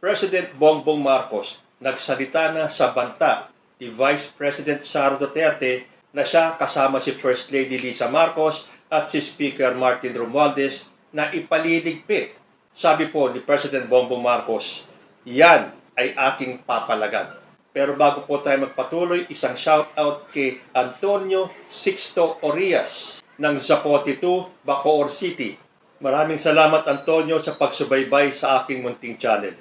President Bongbong Marcos nagsalita na sa banta ni Vice President Sara Duterte na siya kasama si First Lady Lisa Marcos at si Speaker Martin Romualdez na ipaliligpit. Sabi po ni President Bongbong Marcos, yan ay aking papalagan. Pero bago po tayo magpatuloy, isang shoutout kay Antonio Sixto Orias ng Zapote 2, Bacoor City. Maraming salamat Antonio sa pagsubaybay sa aking munting channel.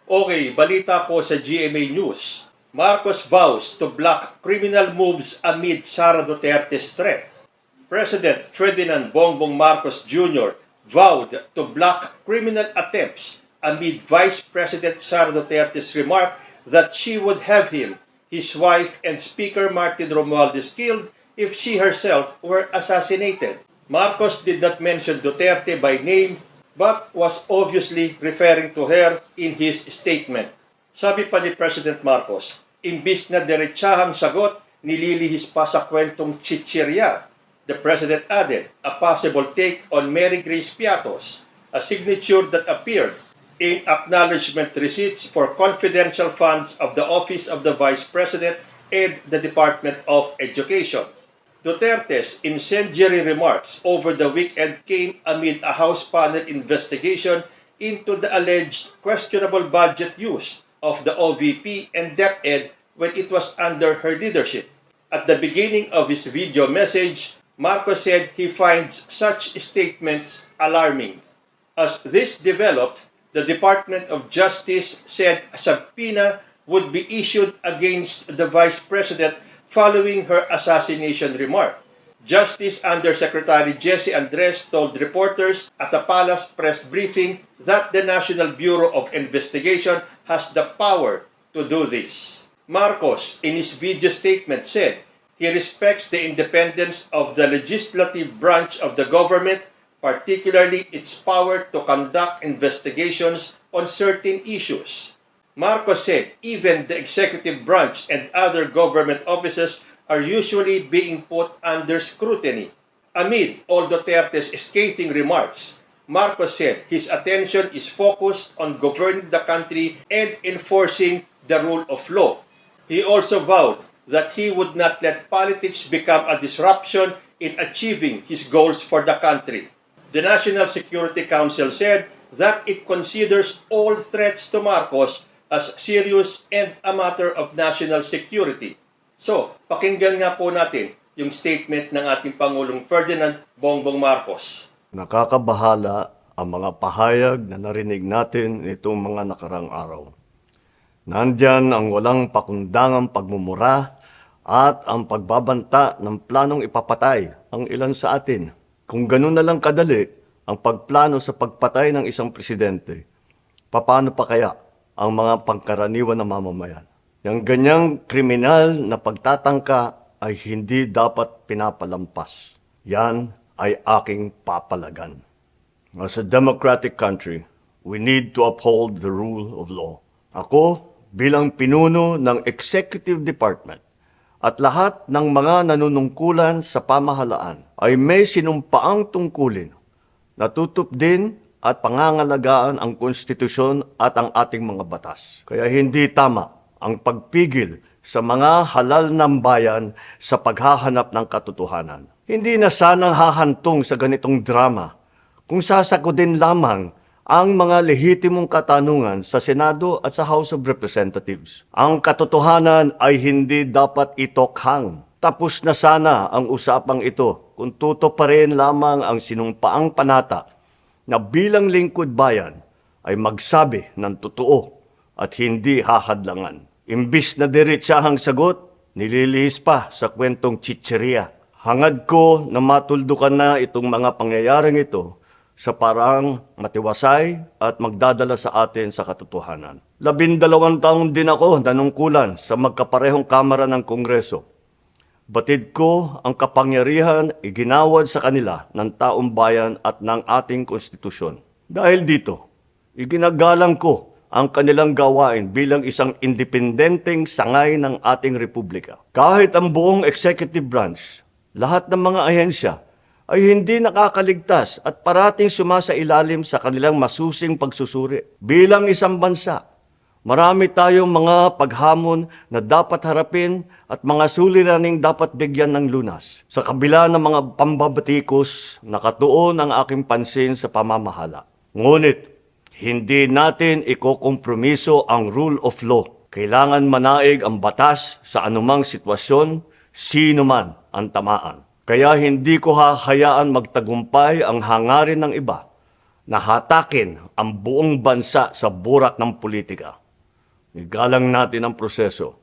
Okay, balita po sa GMA News. Marcos vows to block criminal moves amid Sara Duterte's threat. President Ferdinand Bongbong Marcos Jr. vowed to block criminal attempts amid Vice President Sara Duterte's remark that she would have him, his wife, and Speaker Martin Romualdez killed if she herself were assassinated. Marcos did not mention Duterte by name but was obviously referring to her in his statement. Sabi pa ni President Marcos, imbis na diretsahang sagot, nililihis pa sa kwentong chichirya. The President added a possible take on Mary Grace Piatos, a signature that appeared in acknowledgement receipts for confidential funds of the Office of the Vice President and the Department of Education. Duterte's incendiary remarks over the weekend came amid a House panel investigation into the alleged questionable budget use of the OVP and DepEd when it was under her leadership. At the beginning of his video message, Marcos said he finds such statements alarming. As this developed, the Department of Justice said a subpoena would be issued against the Vice President following her assassination remark. Justice Undersecretary Jesse Andres told reporters at a palace press briefing that the National Bureau of Investigation has the power to do this. Marcos, in his video statement, said he respects the independence of the legislative branch of the government, particularly its power to conduct investigations on certain issues. Marcos said even the executive branch and other government offices are usually being put under scrutiny. Amid all Duterte's scathing remarks, Marcos said his attention is focused on governing the country and enforcing the rule of law. He also vowed that he would not let politics become a disruption in achieving his goals for the country. The National Security Council said that it considers all threats to Marcos as serious and a matter of national security. So, pakinggan nga po natin yung statement ng ating Pangulong Ferdinand Bongbong Marcos. Nakakabahala ang mga pahayag na narinig natin nitong mga nakarang araw. Nandyan ang walang pakundangang pagmumura at ang pagbabanta ng planong ipapatay ang ilan sa atin. Kung ganun na lang kadali ang pagplano sa pagpatay ng isang presidente, paano pa kaya ang mga pangkaraniwan na mamamayan? Yung ganyang kriminal na pagtatangka ay hindi dapat pinapalampas. Yan ay aking papalagan. As a democratic country, we need to uphold the rule of law. Ako, bilang pinuno ng Executive Department at lahat ng mga nanunungkulan sa pamahalaan ay may sinumpaang tungkulin na tutup din at pangangalagaan ang konstitusyon at ang ating mga batas. Kaya hindi tama ang pagpigil sa mga halal ng bayan sa paghahanap ng katotohanan. Hindi na sanang hahantong sa ganitong drama kung sasakodin lamang ang mga lehitimong katanungan sa Senado at sa House of Representatives. Ang katotohanan ay hindi dapat itokhang. Tapos na sana ang usapang ito kung tutuparin lamang ang sinumpaang panata na bilang lingkod bayan ay magsabi ng totoo at hindi hahadlangan. Imbis na diretsahang sagot, nililihis pa sa kwentong chichirya. Hangad ko na matuldukan na itong mga pangyayaring ito sa parang matiwasay at magdadala sa atin sa katotohanan. 12 taon din ako nanungkulan sa magkaparehong kamara ng Kongreso. Batid ko ang kapangyarihan iginawad sa kanila ng taong bayan at ng ating konstitusyon. Dahil dito, iginagalang ko ang kanilang gawain bilang isang independenteng sangay ng ating republika. Kahit ang buong executive branch, lahat ng mga ahensya ay hindi nakakaligtas at parating sumasailalim sa kanilang masusing pagsusuri. Bilang isang bansa, Marami tayong mga paghamon na dapat harapin at mga suliraning dapat bigyan ng lunas. Sa kabila ng mga pambabatikos, nakatuon ang aking pansin sa pamamahala. Ngunit, hindi natin ikokompromiso ang rule of law. Kailangan manaig ang batas sa anumang sitwasyon, sino man ang tamaan. Kaya hindi ko hahayaan magtagumpay ang hangarin ng iba na hatakin ang buong bansa sa burak ng politika. Igalang natin ang proseso.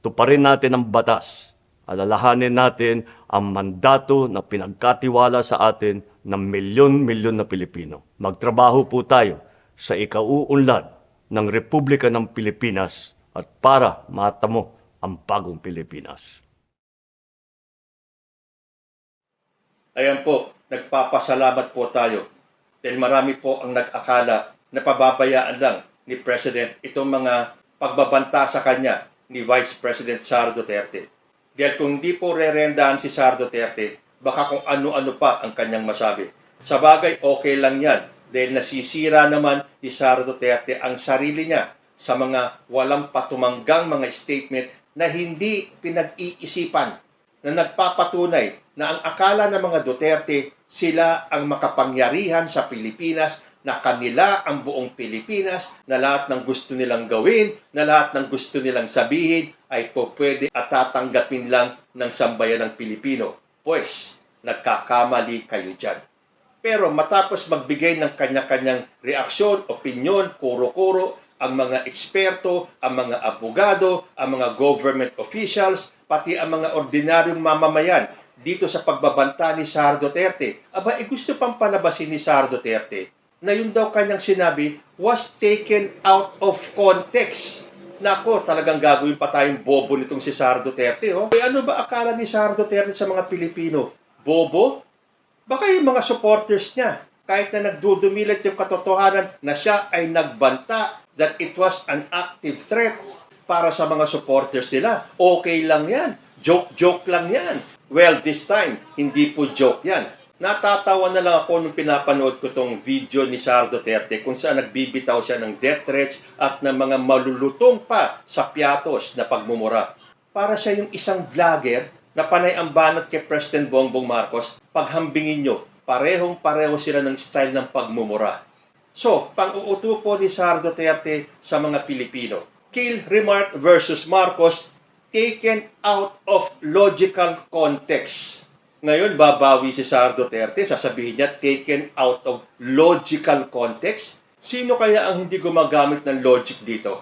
Tuparin natin ang batas. Alalahanin natin ang mandato na pinagkatiwala sa atin ng milyon-milyon na Pilipino. Magtrabaho po tayo sa ikauunlad ng Republika ng Pilipinas at para matamo ang bagong Pilipinas. Ayan po, nagpapasalamat po tayo dahil marami po ang nag-akala na pababayaan lang ni President itong mga pagbabanta sa kanya ni Vice President Sara Duterte. Dahil kung hindi po rerendahan si Sara Duterte, baka kung ano-ano pa ang kanyang masabi. Sa bagay, okay lang yan dahil nasisira naman ni Sara Duterte ang sarili niya sa mga walang patumanggang mga statement na hindi pinag-iisipan, na nagpapatunay na ang akala ng mga Duterte, sila ang makapangyarihan sa Pilipinas, na kanila ang buong Pilipinas, na lahat ng gusto nilang gawin, na lahat ng gusto nilang sabihin ay po pwede at tatanggapin lang ng sambayan ng Pilipino. Pues, nagkakamali kayo dyan. Pero matapos magbigay ng kanya-kanyang reaksyon, opinyon, kuro-kuro, ang mga eksperto, ang mga abogado, ang mga government officials, pati ang mga ordinaryong mamamayan dito sa pagbabanta ni Sara Duterte. Aba, gusto pang palabasin ni Sara Duterte na yun daw kanyang sinabi was taken out of context. Nako, talagang gagawin pa tayong bobo nitong si Sara Duterte. Oh. Ano ba akala ni Sara Duterte sa mga Pilipino? Bobo? Baka yung mga supporters niya, kahit na nagdudumilit yung katotohanan na siya ay nagbanta that it was an active threat para sa mga supporters nila. Okay lang yan. Joke-joke lang yan. Well, this time, hindi po joke yan. Natatawa na lang ako nung pinapanood ko tong video ni Sara Duterte kung saan nagbibitaw siya ng death threats at ng mga malulutong pa sa piatos na pagmumura. Para siya yung isang vlogger na panay ang banat kay President Bongbong Marcos, paghambingin nyo, parehong-pareho sila ng style ng pagmumura. So, pang-uuto po ni Sara Duterte sa mga Pilipino. Kill Remark versus Marcos taken out of logical context. Ngayon, babawi si Sara Duterte, sasabihin niya, taken out of logical context. Sino kaya ang hindi gumagamit ng logic dito?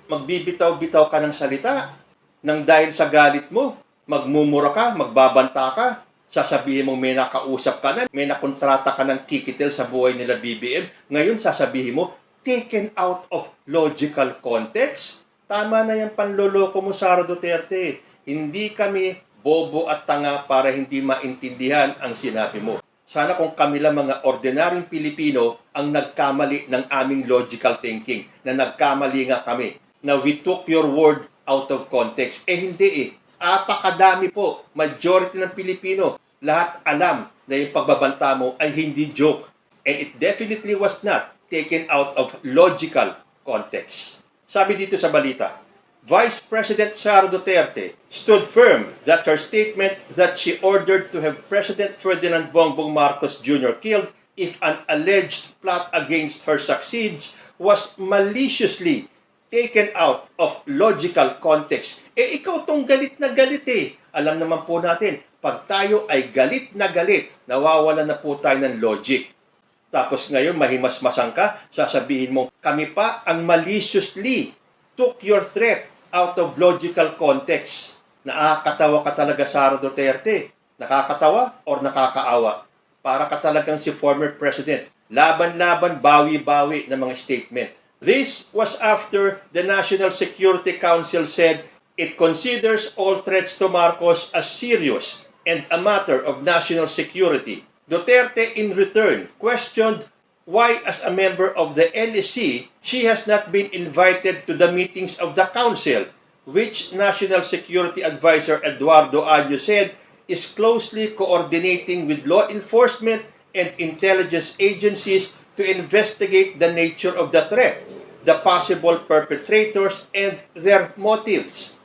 Magbibitaw-bitaw ka ng salita nang dahil sa galit mo, magmumura ka, magbabanta ka, sasabihin mo may nakausap ka na, may nakontrata ka ng kikitil sa buhay nila BBM. Ngayon, sasabihin mo, taken out of logical context. Tama na yung panloloko mo, Sara Duterte. Hindi kami bobo at tanga para hindi maintindihan ang sinabi mo. Sana kung kami lang mga ordinaryong Pilipino ang nagkamali ng aming logical thinking, na nagkamali nga kami, na we took your word out of context. Hindi eh. Apakadami po, majority ng Pilipino, lahat alam na yung pagbabanta mo ay hindi joke. And it definitely was not taken out of logical context. Sabi dito sa balita, Vice President Sara Duterte stood firm that her statement that she ordered to have President Ferdinand Bongbong Marcos Jr. killed if an alleged plot against her succeeds was maliciously taken out of logical context. Ikaw tong galit na galit eh. Alam naman po natin, pag tayo ay galit na galit, nawawala na po tayo ng logic. Tapos ngayon, mahimasmasan ka, sasabihin mo, kami pa ang maliciously took your threat out of logical context. Nakakatawa ka talaga, Sara Duterte. Nakakatawa or nakakaawa? Para ka talagang si former president. Laban-laban, bawi-bawi ng mga statement. This was after the National Security Council said it considers all threats to Marcos as serious and a matter of national security. Duterte, in return, questioned why, as a member of the NSC, she has not been invited to the meetings of the Council, which National Security Advisor Eduardo Año said is closely coordinating with law enforcement and intelligence agencies to investigate the nature of the threat. the possible perpetrators and their motives.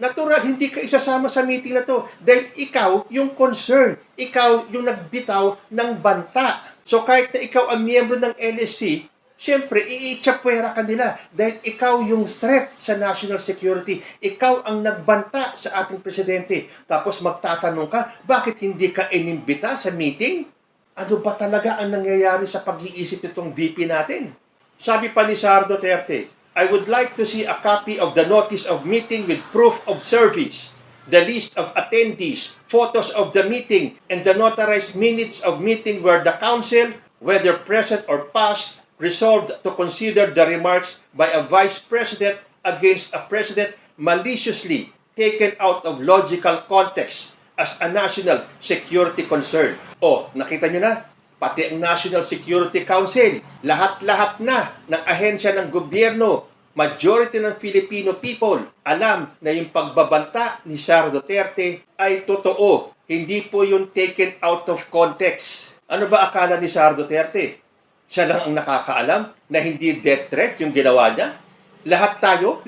Natural, hindi ka isasama sa meeting na to dahil ikaw yung concern, ikaw yung nagbitaw ng banta. So kahit na ikaw ang miyembro ng NSC, siyempre, iitsapwera ka nila dahil ikaw yung threat sa national security. Ikaw ang nagbanta sa ating presidente. Tapos magtatanong ka, bakit hindi ka inimbita sa meeting? Ano ba talaga ang nangyayari sa pag-iisip nitong VP natin? Sabi pa ni Sara Duterte, I would like to see a copy of the notice of meeting with proof of service, the list of attendees, photos of the meeting, and the notarized minutes of meeting where the council, whether present or past, resolved to consider the remarks by a vice president against a president maliciously taken out of logical context as a national security concern. O, nakita nyo na? Pati ang National Security Council, lahat-lahat na ng ahensya ng gobyerno, majority ng Filipino people, alam na yung pagbabanta ni Sara Duterte ay totoo. Hindi po yung taken out of context. Ano ba akala ni Sara Duterte? Siya lang ang nakakaalam na hindi death threat yung ginawa niya? Lahat tayo,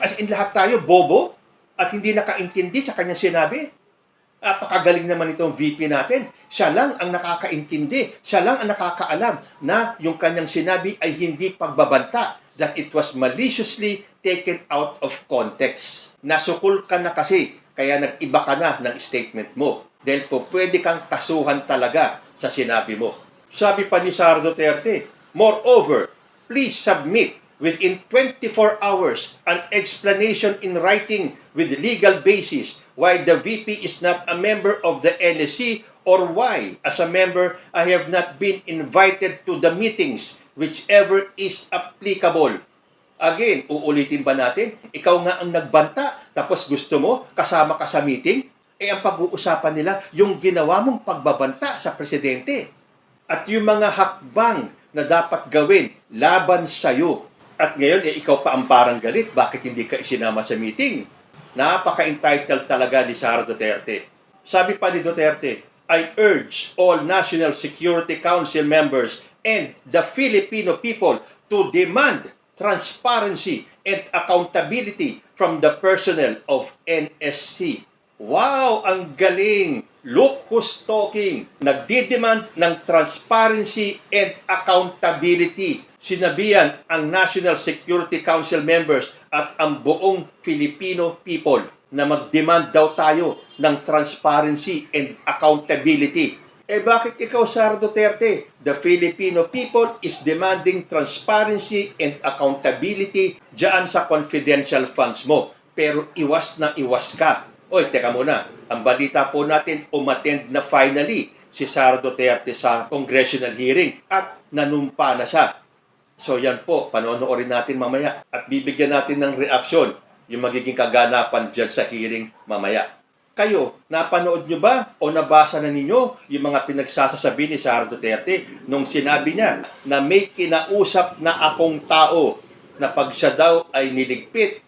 as in lahat tayo, bobo at hindi nakaintindi sa kanyang sinabi. Napakagaling naman itong VP natin. Siya lang ang nakakaintindi, siya lang ang nakakaalam na yung kanyang sinabi ay hindi pagbabanta, that it was maliciously taken out of context. Nasukol ka na kasi, kaya nag-iba ka na ng statement mo. Dahil po pwede kang kasuhan talaga sa sinabi mo. Sabi pa ni Sara Duterte, moreover, please submit within 24 hours an explanation in writing with legal basis why the VP is not a member of the NSC or why, as a member, I have not been invited to the meetings, whichever is applicable. Again, uulitin ba natin? Ikaw nga ang nagbanta, tapos gusto mo kasama ka sa meeting? Ang pag-uusapan nila, yung ginawa mong pagbabanta sa presidente. At yung mga hakbang na dapat gawin laban sa'yo. At ngayon, ikaw pa ang parang galit. Bakit hindi ka isinama sa meeting? Napaka-entitled talaga ni Sara Duterte. Sabi pa ni Duterte, I urge all National Security Council members and the Filipino people to demand transparency and accountability from the personnel of NSC. Wow! Ang galing! Look who's talking. Nagdidemand ng transparency and accountability. Sinabihan ang National Security Council members at ang buong Filipino people na mag-demand daw tayo ng transparency and accountability. Bakit ikaw, Sara Duterte? The Filipino people is demanding transparency and accountability dyan sa confidential funds mo. Pero iwas na iwas ka. Oy, teka muna. Ang balita po natin, umattend na finally si Sara Duterte sa congressional hearing at nanumpa na siya. So yan po, panonoorin natin mamaya at bibigyan natin ng reaksyon yung magiging kaganapan dyan sa hearing mamaya. Kayo, napanood nyo ba o nabasa na ninyo yung mga pinagsasasabi ni Sara Duterte nung sinabi niya na may kinausap na akong tao na pag siya daw ay niligpit,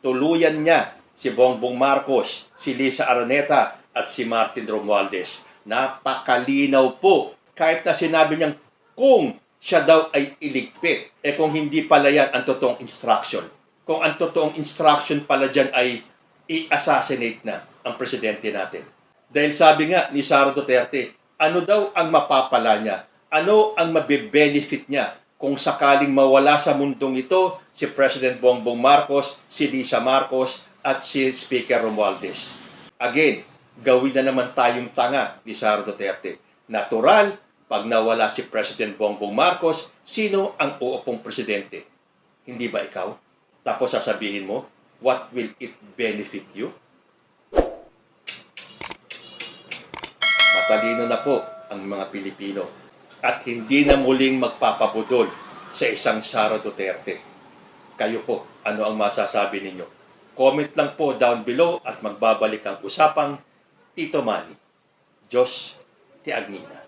tuluyan niya si Bongbong Marcos, si Lisa Araneta, at si Martin Romualdez. Napakalinaw po. Kahit na sinabi niyang kung siya daw ay iligpit, kung hindi pala yan ang totoong instruction. Kung ang totoong instruction pala dyan ay i-assassinate na ang presidente natin. Dahil sabi nga ni Sara Duterte, ano daw ang mapapala niya? Ano ang mabe-benefit niya kung sakaling mawala sa mundong ito si President Bongbong Marcos, si Lisa Marcos, at si Speaker Romualdez. Again, gawin na naman tayong tanga ni Sara Duterte. Natural, pag nawala si President Bongbong Marcos, sino ang uupong presidente? Hindi ba ikaw? Tapos sasabihin mo, what will it benefit you? Matalino na po ang mga Pilipino at hindi na muling magpapabudol sa isang Sara Duterte. Kayo po, ano ang masasabi ninyo? Comment lang po down below at magbabalik ang usapang Tito Manny. Diyos ti Agnina.